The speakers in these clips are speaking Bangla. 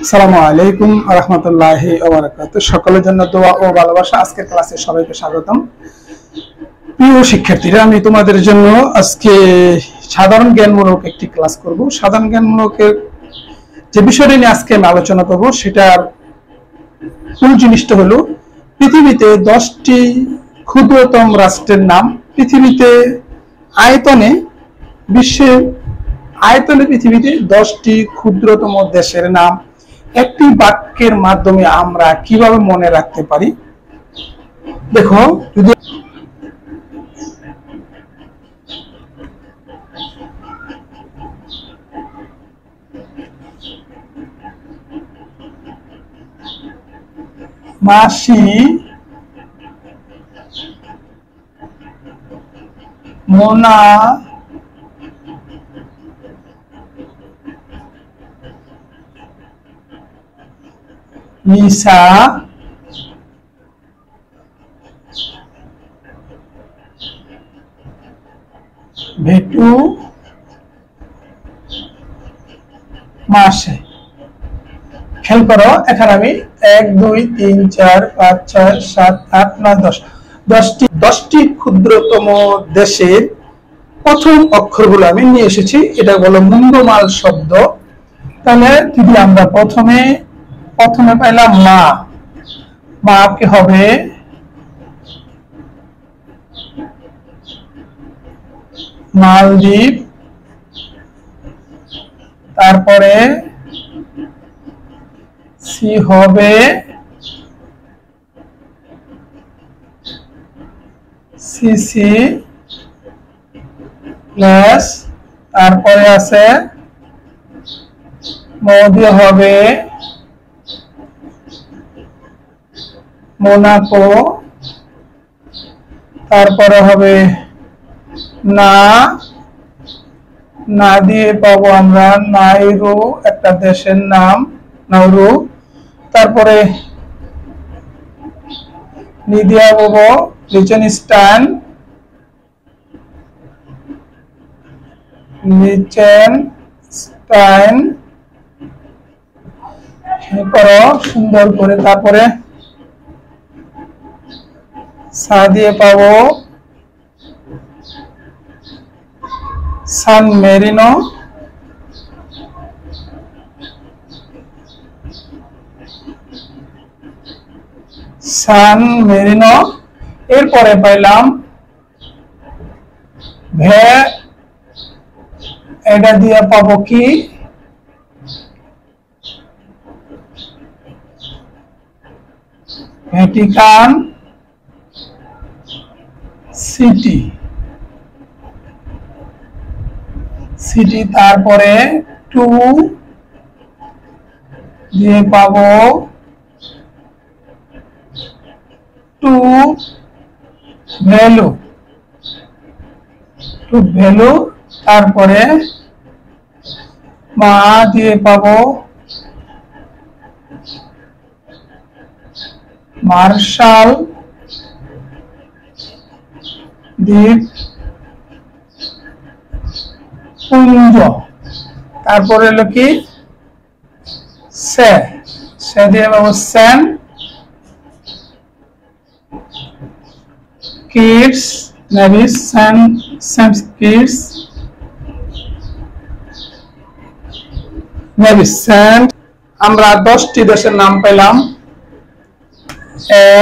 আসসালামু আলাইকুম ওয়া রাহমাতুল্লাহি ওয়া বারাকাতুহু। সকলের জন্য দোয়া ও ভালোবাসা। আজকের ক্লাসে সবাইকে স্বাগতম। প্রিয় শিক্ষার্থীরা, আমি তোমাদের জন্য আজকে সাধারণ জ্ঞানমূলক একটি ক্লাস করব। সাধারণ জ্ঞানমূলকের যে বিষয়টি নিয়ে আজকে আমি আলোচনা করব সেটার মূল জিনিসটা হলো পৃথিবীতে 10টি ক্ষুদ্রতম রাষ্ট্রের নাম। পৃথিবীতে আয়তনে বিশ্বের আয়তনে পৃথিবীতে 10টি ক্ষুদ্রতম দেশের নাম একটি বাক্যের মাধ্যমে আমরা কিভাবে মনে রাখতে পারি। দেখো, যদি মাসি, মোনা, নিসা, ভেটু, মাসে। খেয়াল করো, এখানে আমি 1 2 3 4 5 6 7 8 9 10 10টি ক্ষুদ্রতম দেশের প্রথম অক্ষরগুলো আমি নিয়ে এসেছি। এটা হলো মুন্ডমাল শব্দ। তাহলে যদি আমরা প্রথমে পাইলাম মা কি হবে? মালদ্বীপ। তারপরে সি হবে সিসি প্লাস, তারপরে আছে মৌদি হবে মোনাকো। তারপরে হবে না দিয়ে পাবো আমরা নাইরু, একটা দেশের নাম নাউরু। তারপরে নিদিয়া পাবো লিচেনস্টাইন, করো সুন্দর করে। তারপরে সা দিয়ে পাবো সান মেরিনো। এরপরে পাইলাম এটা দিয়ে পাবো কি? Vatican city. তারপরে টু দিয়ে পাবো টু ভ্যালু। তারপরে মা দিয়ে পাবো মার্শাল দ্বীপ পুঞ্জ। তারপরে হলো কি? সে দিয়ে পাবো Saint Kitts Nevis, Saint Kitts Nevis Saint. আমরা 10টি দেশের নাম পেলাম।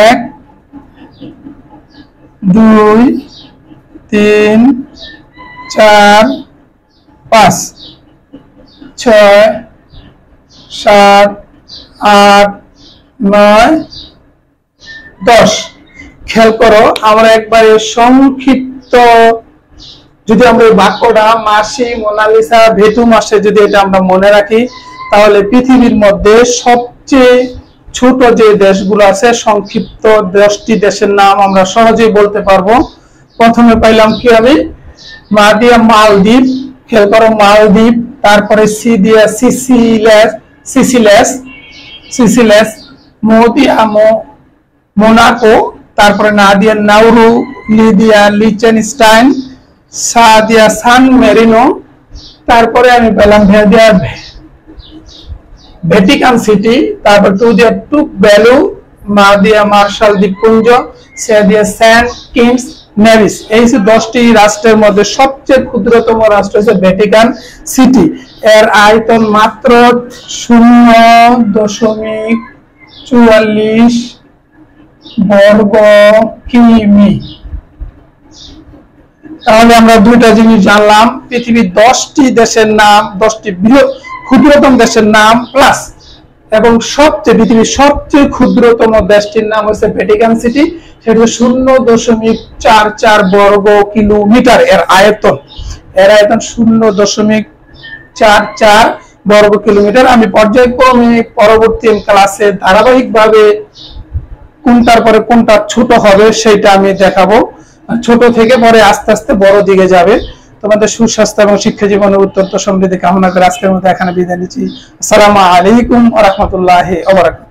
1 2 3 4 5 6 7 8 9 10। খেয়াল করো, আমরা একবারে সংক্ষিপ্ত যদি আমরা এই বাক্যটা মাসি, মোনালিসা, ভেটু, মাসে যদি এটা আমরা মনে রাখি, তাহলে পৃথিবীর মধ্যে সবচেয়ে ছোট যে দেশগুলো আছে সংক্ষিপ্ত 10টি দেশের নাম আমরা সহজেই বলতে পারবো। প্রথমে পাইলাম কি? আমি মা দিয়া মালদ্বীপ। খেয়াল করো, মালদ্বীপ। তারপরে সি দিয়া সিসিলেস, মো দিয়া মোনাকো। তারপরে না দিয়া নাউরু, লি দিয়া লিচেনস্টাইন, সা দিয়া সান মেরিনো। তারপরে আমি পেলাম ভে দিয়া ভ্যাটিকান সিটি, তারপর টু দিয়া টুক ভ্যালু, মা দিয়া মার্শাল দ্বীপপুঞ্জ, সে দিয়া সেন্ট কিটস নেভিস। এই 10টি রাষ্ট্রের মধ্যে সবচেয়ে ক্ষুদ্রতম রাষ্ট্র হচ্ছে ভ্যাটিকান সিটি। এর আয়তন মাত্র 0.44 বর্গ কিমি। তাহলে আমরা দুইটা জিনিস জানলাম, পৃথিবীর 10টি দেশের নাম, 10টি ক্ষুদ্রতম দেশের নাম প্লাস এবং পৃথিবীর সবচেয়ে ক্ষুদ্রতম দেশটির নাম হচ্ছে ভ্যাটিকান সিটি, সেটা 0.44 বর্গ কিলোমিটার এর আয়তন। 0.44 বর্গ কিলোমিটার। আমি পর্যায়ক্রমে পরবর্তী ক্লাসে ধারাবাহিকভাবে কোনটার পরে কোনটা ছোট হবে সেটা আমি দেখাবো। ছোট থেকে পরে আস্তে আস্তে বড় দিকে যাবে। তোমাদের সুস্বাস্থ্য এবং শিক্ষা জীবনের অত্যন্ত সমৃদ্ধি কামনা করে আজকের মতো এখানে বিদায় নিচ্ছি। আসসালামু আলাইকুম ওয়া রাহমাতুল্লাহি ওয়া বারাকাতুহু।